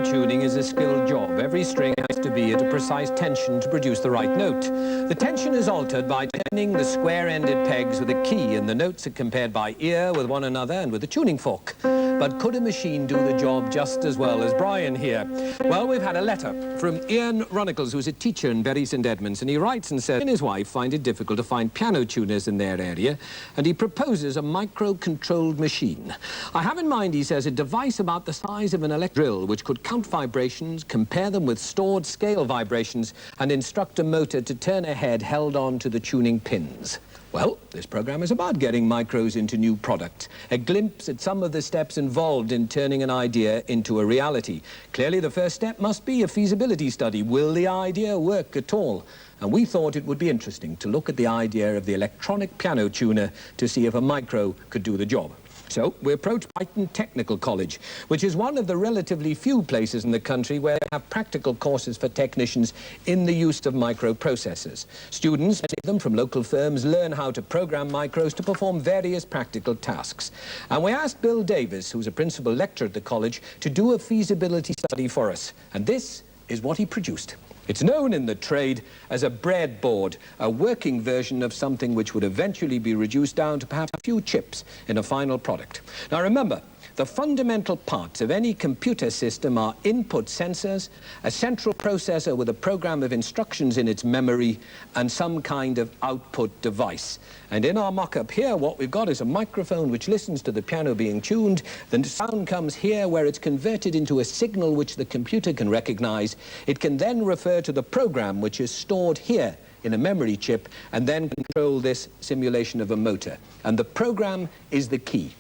Piano tuning is a skilled job. Every string has to be at a precise tension to produce the right note. The tension is altered by turning the square-ended pegs with a key, and the notes are compared by ear with one another and with a tuning fork. But could a machine do the job just as well as Brian here? Well, we've had a letter from Ian Runicles, who's a teacher in Bury St Edmunds, and he writes and says he and his wife find it difficult to find piano tuners in their area, and he proposes a micro-controlled machine. I have in mind, he says, a device about the size of an electric drill which could count vibrations, compare them with stored scale vibrations, and instruct a motor to turn a head held on to the tuning pins. Well, this program is about getting micros into new products, a glimpse at some of the steps involved in turning an idea into a reality. Clearly, the first step must be a feasibility study. Will the idea work at all? And we thought it would be interesting to look at the idea of the electronic piano tuner to see if a micro could do the job. So we approached Brighton Technical College, which is one of the relatively few places in the country where they have practical courses for technicians in the use of microprocessors. Students, many of them from local firms, learn how to program micros to perform various practical tasks. And we asked Bill Davis, who's a principal lecturer at the college, to do a feasibility study for us. And this is what he produced. It's known in the trade as a breadboard, a working version of something which would eventually be reduced down to perhaps a few chips in a final product. Now remember, the fundamental parts of any computer system are input sensors, a central processor with a program of instructions in its memory, and some kind of output device. And in our mock-up here, what we've got is a microphone which listens to the piano being tuned. The sound comes here where it's converted into a signal which the computer can recognize. It can then refer to the program which is stored here in a memory chip and then control this simulation of a motor. And the program is the key.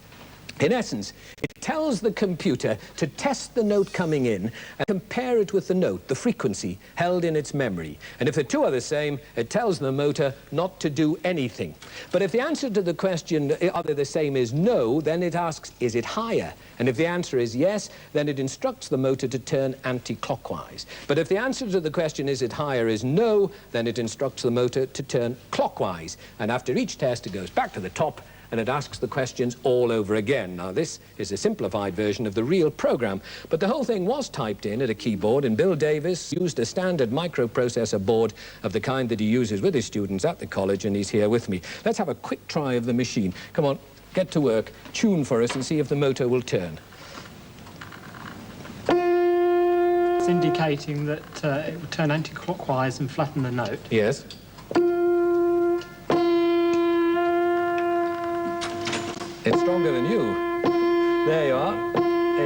In essence, it tells the computer to test the note coming in and compare it with the note, the frequency, held in its memory. And if the two are the same, it tells the motor not to do anything. But if the answer to the question, are they the same, is no, then it asks, is it higher? And if the answer is yes, then it instructs the motor to turn anti-clockwise. But if the answer to the question, is it higher, is no, then it instructs the motor to turn clockwise. And after each test, it goes back to the top and it asks the questions all over again. Now, this is a simplified version of the real program, but the whole thing was typed in at a keyboard, and Bill Davis used a standard microprocessor board of the kind that he uses with his students at the college, and he's here with me. Let's have a quick try of the machine. Come on, get to work, tune for us, and see if the motor will turn. It's indicating that it will turn anti-clockwise and flatten the note. Yes. It's stronger than you. There you are.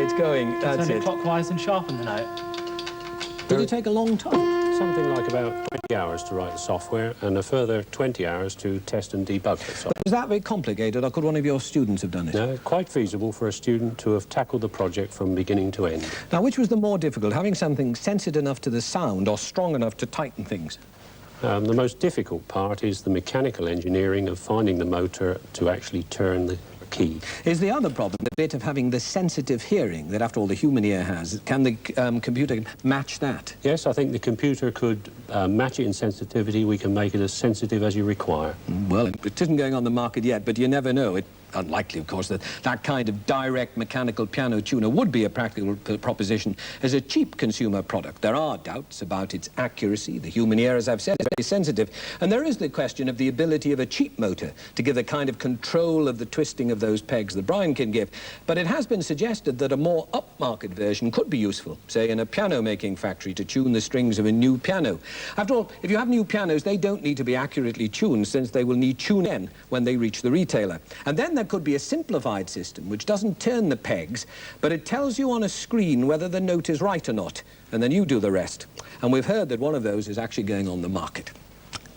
It's going. That's turn it. Clockwise and sharpen the note. Did it take a long time? Something like about 20 hours to write the software and a further 20 hours to test and debug the software. Was that very complicated, or could one of your students have done it? No, quite feasible for a student to have tackled the project from beginning to end. Now, which was the more difficult, having something sensitive enough to the sound or strong enough to tighten things? The most difficult part is the mechanical engineering of finding the motor to actually turn the key. Is the other problem the bit of having the sensitive hearing that, after all, the human ear has? Can the computer match that? Yes, I think the computer could match it in sensitivity. We can make it as sensitive as you require. Well, it isn't going on the market yet, but you never know. It's unlikely, of course, that that kind of direct mechanical piano tuner would be a practical proposition as a cheap consumer product. There are doubts about its accuracy. The human ear, as I've said, is very sensitive. And there is the question of the ability of a cheap motor to give the kind of control of the twisting of those pegs that Brian can give. But it has been suggested that a more upmarket version could be useful, say in a piano-making factory, to tune the strings of a new piano. After all, if you have new pianos, they don't need to be accurately tuned, since they will need tune-in when they reach the retailer. And then there could be a simplified system which doesn't turn the pegs, but it tells you on a screen whether the note is right or not, and then you do the rest. And we've heard that one of those is actually going on the market.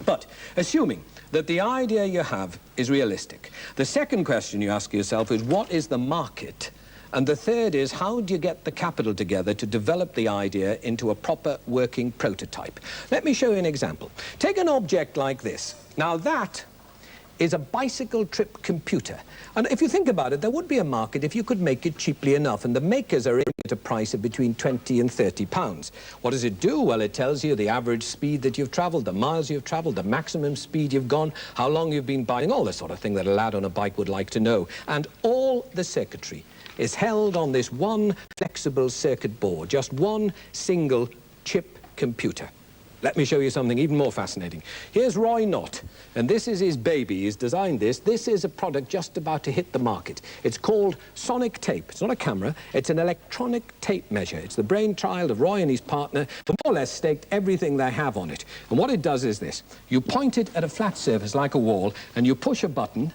But assuming that the idea you have is realistic, the second question you ask yourself is, what is the market? And the third is, how do you get the capital together to develop the idea into a proper working prototype? Let me show you an example. Take an object like this. Now that is a bicycle trip computer. And if you think about it, there would be a market if you could make it cheaply enough, and the makers are aiming at a price of between 20 and 30 pounds. What does it do? Well, it tells you the average speed that you've travelled, the miles you've travelled, the maximum speed you've gone, how long you've been biking, all the sort of thing that a lad on a bike would like to know. And all the circuitry is held on this one flexible circuit board, just one single chip computer. Let me show you something even more fascinating. Here's Roy Knott, and this is his baby. He's designed this. This is a product just about to hit the market. It's called sonic tape. It's not a camera. It's an electronic tape measure. It's the brainchild of Roy and his partner, who more or less staked everything they have on it. And what it does is this. You point it at a flat surface like a wall, and you push a button,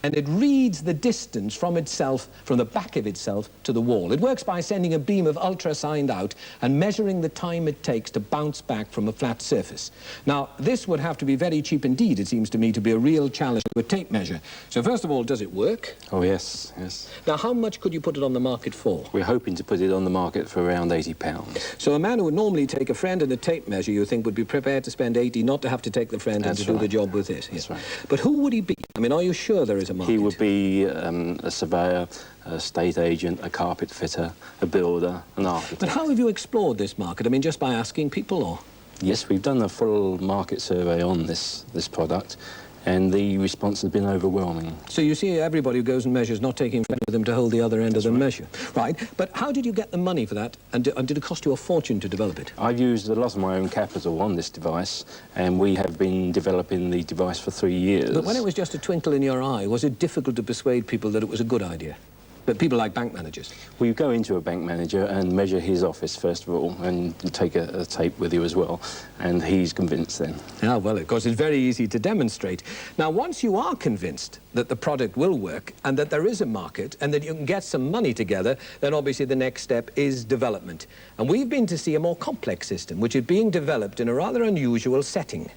and it reads the distance from itself, from the back of itself to the wall. It works by sending a beam of ultrasound out and measuring the time it takes to bounce back from a flat surface. Now, this would have to be very cheap indeed, it seems to me, to be a real challenge to a tape measure. So first of all, does it work? Oh, yes, yes. Now, how much could you put it on the market for? We're hoping to put it on the market for around £80. So a man who would normally take a friend and a tape measure, you think, would be prepared to spend 80, not to have to take the friend and to do the job with it? That's right. But who would he be? I mean, are you sure there is a market? He would be a surveyor, a estate agent, a carpet fitter, a builder, an architect. But how have you explored this market? I mean, just by asking people, or? Yes, we've done a full market survey on this product, and the response has been overwhelming. So you see everybody who goes and measures not taking friend with them to hold the other end of the measure. Right, but how did you get the money for that, and did it cost you a fortune to develop it? I've used a lot of my own capital on this device, and we have been developing the device for 3 years. But when it was just a twinkle in your eye, was it difficult to persuade people that it was a good idea? But people like bank managers. We go into a bank manager and measure his office first of all, and take a tape with you as well, and he's convinced then. Ah, well, of course, it's very easy to demonstrate. Now, once you are convinced that the product will work and that there is a market and that you can get some money together, then obviously the next step is development. And we've been to see a more complex system, which is being developed in a rather unusual setting.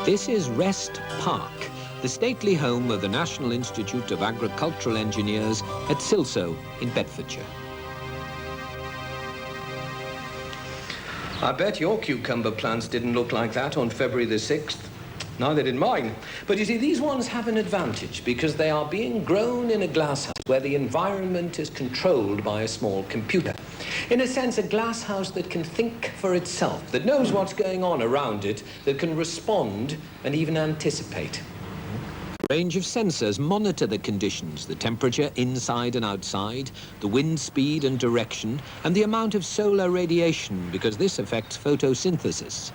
This is Rest Park, the stately home of the National Institute of Agricultural Engineers at Silsoe in Bedfordshire. I bet your cucumber plants didn't look like that on February the 6th. Neither did mine. But you see, these ones have an advantage because they are being grown in a glasshouse where the environment is controlled by a small computer. In a sense, a glasshouse that can think for itself, that knows what's going on around it, that can respond and even anticipate. A range of sensors monitor the conditions, the temperature inside and outside, the wind speed and direction, and the amount of solar radiation, because this affects photosynthesis.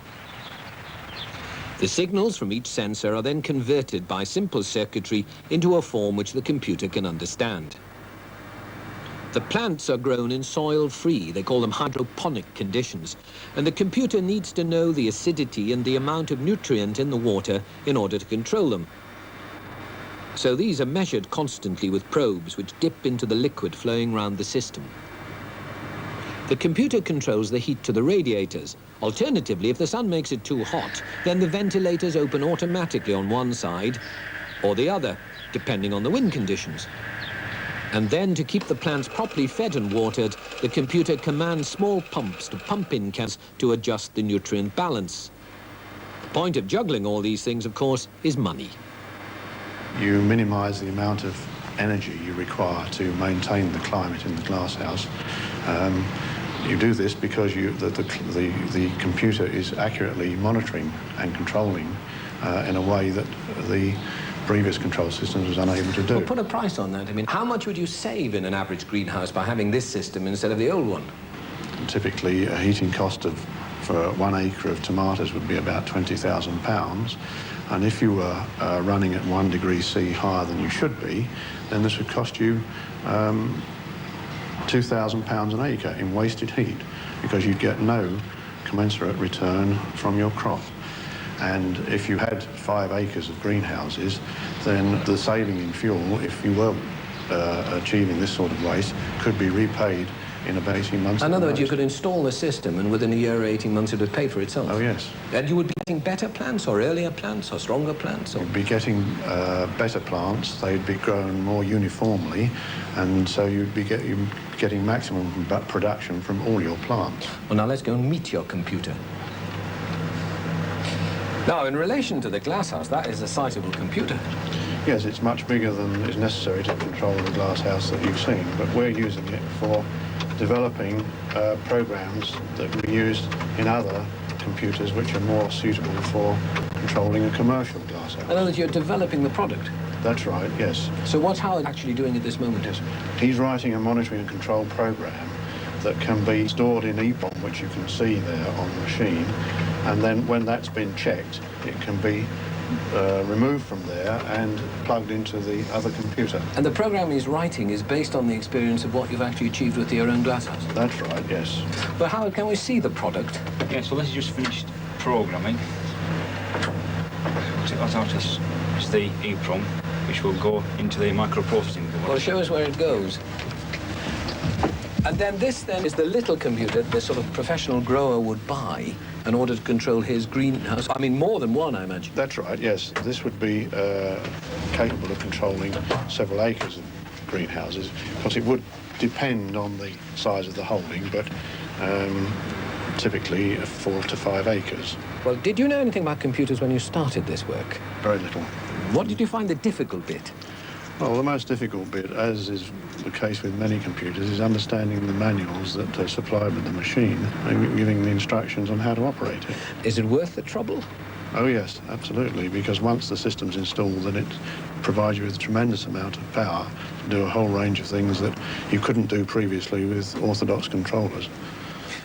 The signals from each sensor are then converted by simple circuitry into a form which the computer can understand. The plants are grown in soil-free, they call them hydroponic conditions, and the computer needs to know the acidity and the amount of nutrient in the water in order to control them. So these are measured constantly with probes which dip into the liquid flowing around the system. The computer controls the heat to the radiators. Alternatively, if the sun makes it too hot, then the ventilators open automatically on one side or the other, depending on the wind conditions. And then, to keep the plants properly fed and watered, the computer commands small pumps to pump in cans to adjust the nutrient balance. The point of juggling all these things, of course, is money. You minimise the amount of energy you require to maintain the climate in the glasshouse. You do this because the computer is accurately monitoring and controlling in a way that the previous control systems was unable to do. Well, put a price on that. I mean, how much would you save in an average greenhouse by having this system instead of the old one? Typically, a heating cost for 1 acre of tomatoes would be about £20,000. And if you were running at 1 degree C higher than you should be, then this would cost you £2,000 an acre in wasted heat, because you'd get no commensurate return from your crop. And if you had 5 acres of greenhouses, then the saving in fuel, if you were achieving this sort of waste, could be repaid in about 18 months. In other words, you could install the system and within a year or 18 months it would pay for itself. Oh, yes. And you would be getting better plants or earlier plants or stronger plants? Or... You'd be getting better plants, they'd be grown more uniformly, and so you'd be getting maximum production from all your plants. Well, now let's go and meet your computer. Now, in relation to the glasshouse, that is a sizable computer. Yes, it's much bigger than is necessary to control the glasshouse that you've seen, but we're using it for developing programs that we used in other computers which are more suitable for controlling a commercial glass house. I know that you're developing the product. That's right, yes. So what's Howard actually doing at this moment? Yes. He's writing a monitoring and control program that can be stored in EEPROM, which you can see there on the machine, and then when that's been checked, it can be removed from there and plugged into the other computer. And the program he's writing is based on the experience of what you've actually achieved with your own glasshouse? That's right, yes. But Howard, can we see the product? Yeah, so this is just finished programming. It's the EEPROM, which will go into the microprocessing board. Well, show us where it goes. And then this then is the little computer the sort of professional grower would buy in order to control his greenhouse. I mean, more than one, I imagine. That's right, yes. This would be capable of controlling several acres of greenhouses. Of course, it would depend on the size of the holding, but typically 4 to 5 acres. Well, did you know anything about computers when you started this work? Very little. What did you find the difficult bit? Well, the most difficult bit, as is the case with many computers, is understanding the manuals that are supplied with the machine and giving the instructions on how to operate it. Is it worth the trouble? Oh, yes, absolutely, because once the system's installed, then it provides you with a tremendous amount of power to do a whole range of things that you couldn't do previously with orthodox controllers.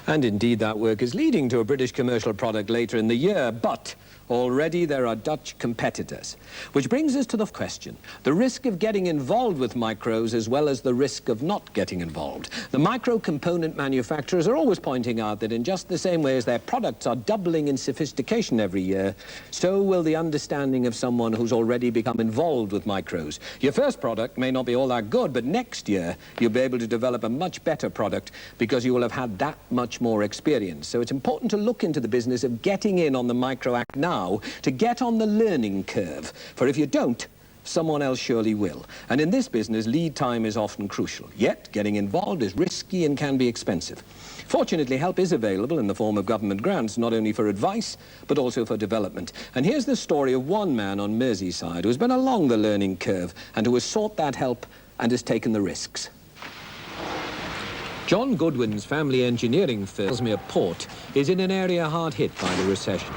And indeed, that work is leading to a British commercial product later in the year, but already there are Dutch competitors. Which brings us to the question, the risk of getting involved with micros as well as the risk of not getting involved. The micro component manufacturers are always pointing out that in just the same way as their products are doubling in sophistication every year, so will the understanding of someone who's already become involved with micros. Your first product may not be all that good, but next year you'll be able to develop a much better product because you will have had that much more experience. So it's important to look into the business of getting in on the micro act now to get on the learning curve. For if you don't, someone else surely will. And in this business, lead time is often crucial. Yet, getting involved is risky and can be expensive. Fortunately, help is available in the form of government grants, not only for advice, but also for development. And here's the story of one man on Merseyside who's been along the learning curve and who has sought that help and has taken the risks. John Goodwin's family engineering firm, SMERE Port, is in an area hard hit by the recession.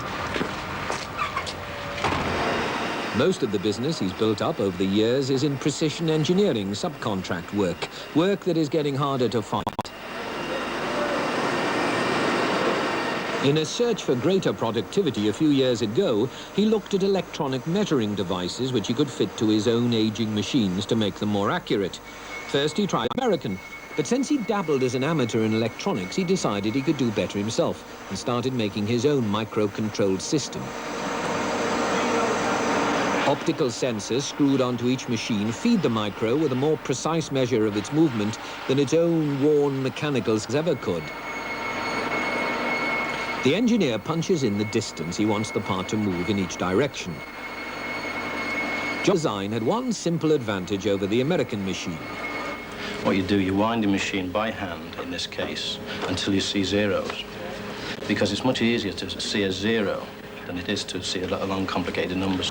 Most of the business he's built up over the years is in precision engineering subcontract work that is getting harder to find. In a search for greater productivity a few years ago, he looked at electronic measuring devices which he could fit to his own aging machines to make them more accurate. First he tried American, but since he dabbled as an amateur in electronics, he decided he could do better himself and started making his own micro-controlled system. Optical sensors screwed onto each machine feed the micro with a more precise measure of its movement than its own worn mechanicals ever could. The engineer punches in the distance he wants the part to move in each direction. John's design had one simple advantage over the American machine. What you do, you wind the machine by hand, in this case, until you see zeros. Because it's much easier to see a zero than it is to see a lot of long, complicated numbers.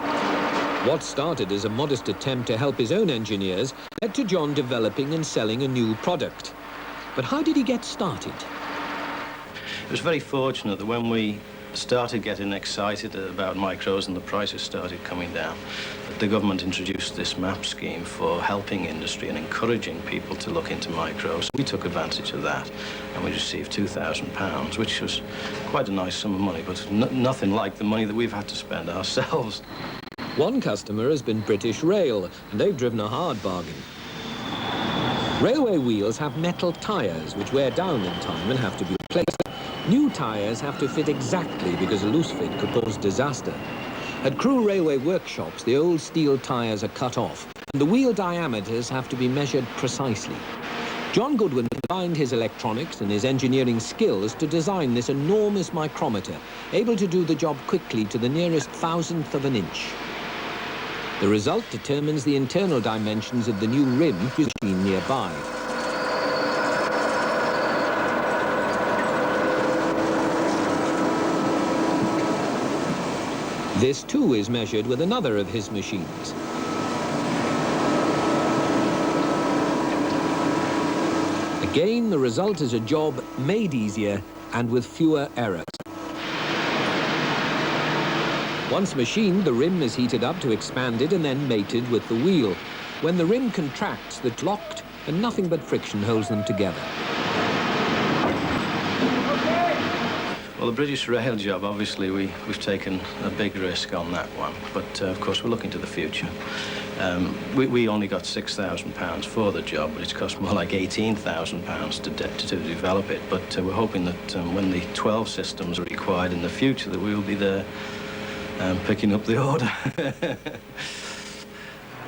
What started as a modest attempt to help his own engineers led to John developing and selling a new product. But how did he get started? It was very fortunate that when we started getting excited about micros and the prices started coming down, the government introduced this MAP scheme for helping industry and encouraging people to look into micros. We took advantage of that and we received £2,000, which was quite a nice sum of money, but nothing like the money that we've had to spend ourselves. One customer has been British Rail, and they've driven a hard bargain. Railway wheels have metal tyres which wear down in time and have to be replaced. New tyres have to fit exactly because a loose fit could cause disaster. At Crewe Railway workshops, the old steel tyres are cut off, and the wheel diameters have to be measured precisely. John Goodwin combined his electronics and his engineering skills to design this enormous micrometer, able to do the job quickly to the nearest thousandth of an inch. The result determines the internal dimensions of the new rim machine nearby. This too is measured with another of his machines. Again, the result is a job made easier and with fewer errors. Once machined, the rim is heated up to expand it and then mated with the wheel. When the rim contracts, it's locked and nothing but friction holds them together. Well, the British rail job, obviously, we've taken a big risk on that one. But, of course, we're looking to the future. We only got £6,000 for the job, but it's cost more like £18,000 to develop it. But we're hoping that when the 12 systems are required in the future, that we will be there picking up the order.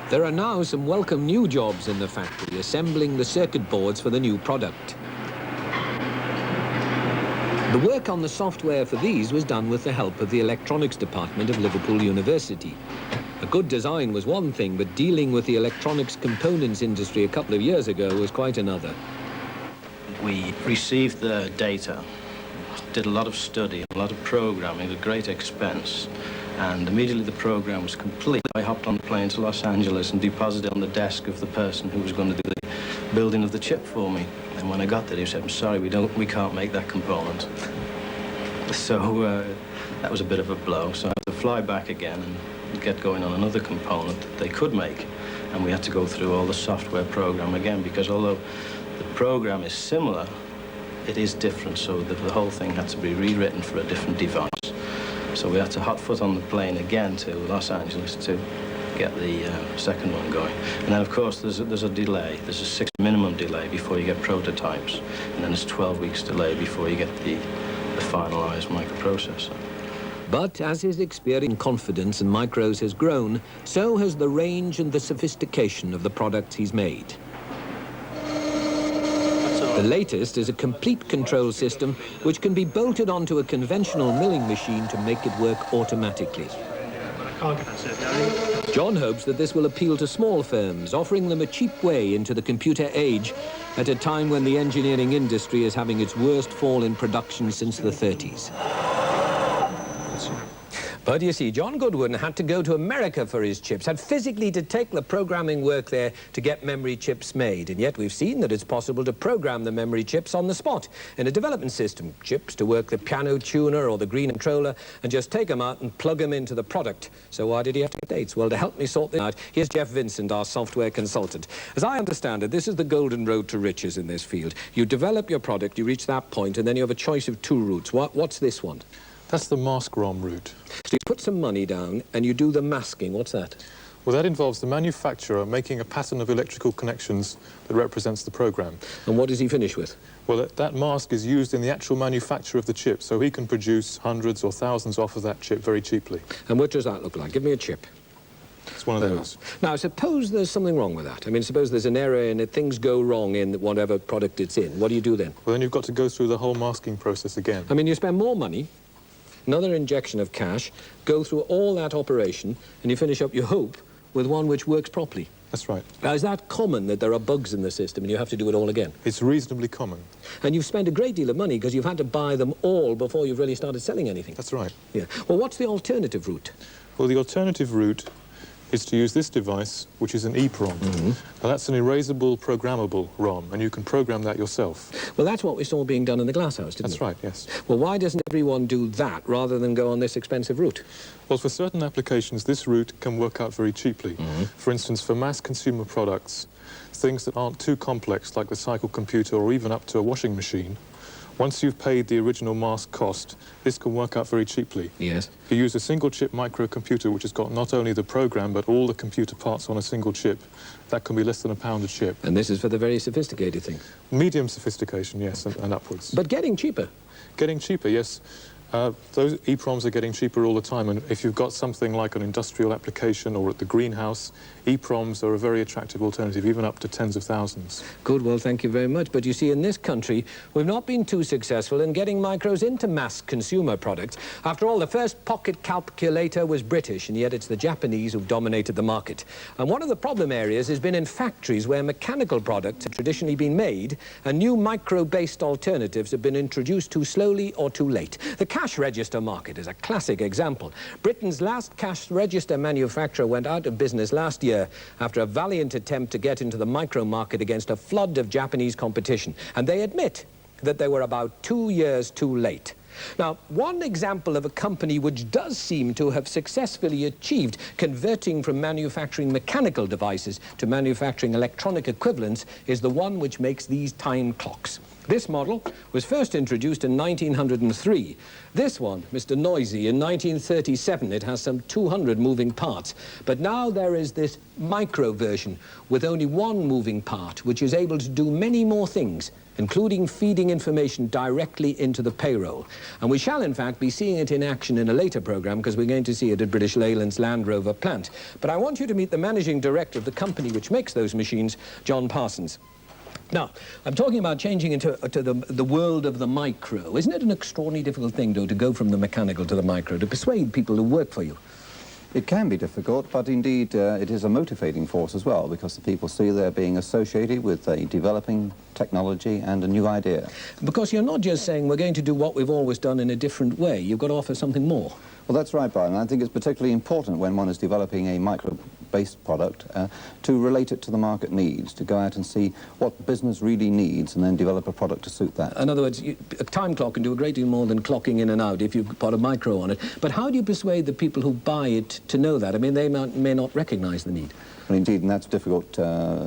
There are now some welcome new jobs in the factory, assembling the circuit boards for the new product. The work on the software for these was done with the help of the electronics department of Liverpool University. A good design was one thing, but dealing with the electronics components industry a couple of years ago was quite another. We received the data, did a lot of study, a lot of programming at great expense, and immediately the program was complete. I hopped on the plane to Los Angeles and deposited it on the desk of the person who was going to do the building of the chip for me. And when I got there, he said, "I'm sorry, we can't make that component." So that was a bit of a blow. So I had to fly back again and get going on another component that they could make. And we had to go through all the software program again, because although the program is similar, it is different. So the whole thing had to be rewritten for a different device. So we had to hot foot on the plane again to Los Angeles to get the second one going. And then, of course, there's a delay. There's a 6 minimum delay before you get prototypes. And then there's 12 weeks delay before you get the finalized microprocessor. But as his experience in confidence in micros has grown, so has the range and the sophistication of the products he's made. The latest is a complete control system which can be bolted onto a conventional milling machine to make it work automatically. John hopes that this will appeal to small firms, offering them a cheap way into the computer age at a time when the engineering industry is having its worst fall in production since the 30s. But you see, John Goodwin had to go to America for his chips, had physically to take the programming work there to get memory chips made. And yet we've seen that it's possible to program the memory chips on the spot in a development system. Chips to work the piano tuner or the green controller and just take them out and plug them into the product. So why did he have to get dates? Well, to help me sort this out, here's Geoff Vincent, our software consultant. As I understand it, this is the golden road to riches in this field. You develop your product, you reach that point, and then you have a choice of two routes. What's this one? That's the mask ROM route. So you put some money down and you do the masking. What's that? Well, that involves the manufacturer making a pattern of electrical connections that represents the program. And what does he finish with? Well, that mask is used in the actual manufacture of the chip, so he can produce hundreds or thousands off of that chip very cheaply. And what does that look like? Give me a chip. It's one of those. Now, suppose there's something wrong with that. I mean, suppose there's an error in it, things go wrong in whatever product it's in. What do you do then? Well, then you've got to go through the whole masking process again. I mean, you spend more money, another injection of cash, go through all that operation, and you finish up, you hope, with one which works properly. That's right. Now, is that common, that there are bugs in the system and you have to do it all again? It's reasonably common. And you've spent a great deal of money because you've had to buy them all before you've really started selling anything. That's right. Yeah. Well, what's the alternative route? Well, the alternative route is to use this device, which is an EEPROM. Now, that's an erasable, programmable ROM, and you can program that yourself. Well, that's what we saw being done in the glasshouse, didn't it? That's right, yes. Well, why doesn't everyone do that rather than go on this expensive route? Well, for certain applications, this route can work out very cheaply. For instance, for mass consumer products, things that aren't too complex, like the cycle computer or even up to a washing machine, once you've paid the original mask cost, this can work out very cheaply. Yes. If you use a single-chip microcomputer, which has got not only the program, but all the computer parts on a single chip, that can be less than £1 a chip. And this is for the very sophisticated thing? Medium sophistication, yes, and upwards. But getting cheaper? Getting cheaper, yes. Those EEPROMs are getting cheaper all the time, and if you've got something like an industrial application or at the greenhouse, EEPROMs are a very attractive alternative, even up to tens of thousands. Good, well, thank you very much. But you see, in this country, we've not been too successful in getting micros into mass consumer products. After all, the first pocket calculator was British, and yet it's the Japanese who've dominated the market. And one of the problem areas has been in factories where mechanical products have traditionally been made, and new micro-based alternatives have been introduced too slowly or too late. The cash register market is a classic example. Britain's last cash register manufacturer went out of business last year after a valiant attempt to get into the micro market against a flood of Japanese competition. And they admit that they were about 2 years too late. Now, one example of a company which does seem to have successfully achieved converting from manufacturing mechanical devices to manufacturing electronic equivalents is the one which makes these time clocks. This model was first introduced in 1903. This one, Mr. Noisy, in 1937. It has some 200 moving parts. But now there is this micro version with only one moving part, which is able to do many more things, including feeding information directly into the payroll. And we shall, in fact, be seeing it in action in a later programme, because we're going to see it at British Leyland's Land Rover plant. But I want you to meet the managing director of the company which makes those machines, John Parsons. Now, I'm talking about changing into the world of the micro. Isn't it an extraordinarily difficult thing, though, to go from the mechanical to the micro, to persuade people to work for you? It can be difficult, but indeed it is a motivating force as well, because the people see they're being associated with a developing technology and a new idea. Because you're not just saying we're going to do what we've always done in a different way. You've got to offer something more. Well, that's right, Brian. I think it's particularly important when one is developing a micro-based product to relate it to the market needs, to go out and see what business really needs and then develop a product to suit that. In other words, a time clock can do a great deal more than clocking in and out if you've put a micro on it. But how do you persuade the people who buy it to know that? I mean, they may not recognise the need. Well, indeed, and that's difficult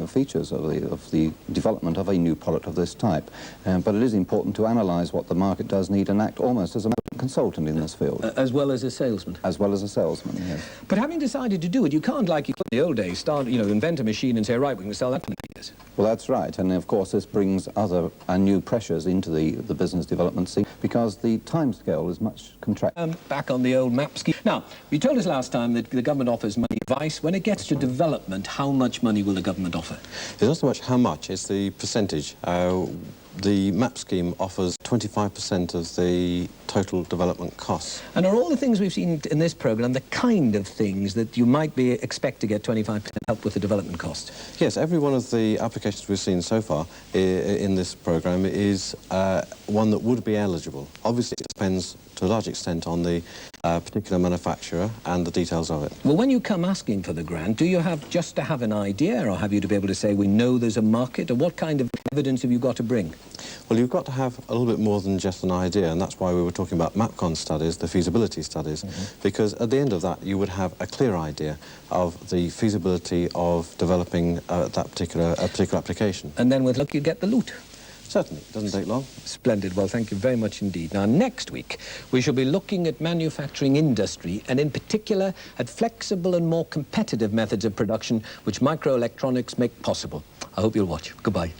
features of the development of a new product of this type. But it is important to analyse what the market does need and act almost as a consultant in this field. As well as a salesman? As well as a salesman, yes. But having decided to do it, you can't, like you could in the old days, start, invent a machine and say, right, we can sell that in years. Well, that's right. And, of course, this brings other and new pressures into the business development scene because the timescale is much contracted. Back on the old map scheme. Now, you told us last time that the government offers money advice. When it gets to development, how much money will the government offer? It's not so much how much, it's the percentage. The MAP scheme offers 25% of the total development costs. And are all the things we've seen in this programme the kind of things that you might expect to get 25% help with the development cost? Yes, every one of the applications we've seen so far in this programme is one that would be eligible. Obviously, it depends to a large extent on the particular manufacturer and the details of it. Well, when you come asking for the grant, do you have just to have an idea, or have you to be able to say, we know there's a market, or what kind of evidence have you got to bring? Well, you've got to have a little bit more than just an idea, and that's why we were talking about MapCon studies, the feasibility studies, because at the end of that you would have a clear idea of the feasibility of developing a particular application. And then with luck you get the loot. Certainly, it doesn't take long. Splendid. Well, thank you very much indeed. Now, next week, we shall be looking at manufacturing industry, and in particular at flexible and more competitive methods of production which microelectronics make possible. I hope you'll watch. Goodbye.